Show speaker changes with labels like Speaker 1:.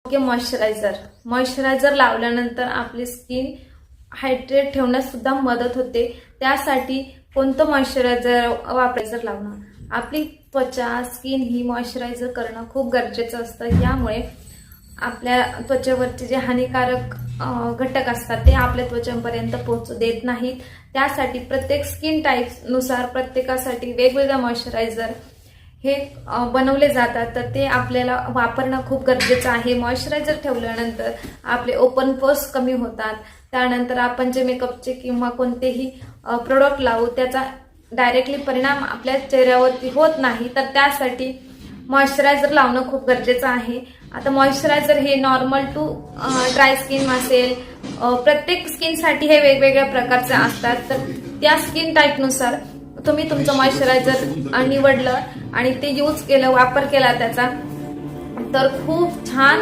Speaker 1: Okay, moisturiser लावल्यानंतर आपली skin hydrate ठेवण्यास सुद्धा मदत होते. त्यासाठी कोणतं मॉइश्चरायझर लावणं, आपली त्वचा स्किन ही मॉइश्चरायझर करणं खूप गरजेचं असतं. यामुळे आपल्या त्वचेवरचे जे हानिकारक घटक असतात ते आपल्या त्वचेपर्यंत पोहोचू देत नाहीत. त्यासाठी प्रत्येक स्किन टाईपनुसार प्रत्येकासाठी वेगवेगळं मॉइश्चरायझर हे बनवले जातात. तर ते आपल्याला वापरणं खूप गरजेचं आहे. मॉइश्चरायझर ठेवल्यानंतर आपले ओपन पोर्स कमी होतात. त्यानंतर आपण जे मेकअपचे किंवा कोणतेही प्रोडक्ट लावू त्याचा डायरेक्टली परिणाम आपल्या चेहऱ्यावरती होत नाही. तर त्यासाठी मॉइश्चरायझर लावणं खूप गरजेचं आहे. आता मॉइश्चरायझर हे नॉर्मल टू ड्राय स्किन असेल, प्रत्येक स्किनसाठी हे वेगवेगळ्या प्रकारचे असतात. तर त्या स्किन टाईपनुसार तुम्ही तुमचं मॉइश्चरायझर निवडलं आणि ते यूज केलं, वापर केला त्याचा, तर खूप छान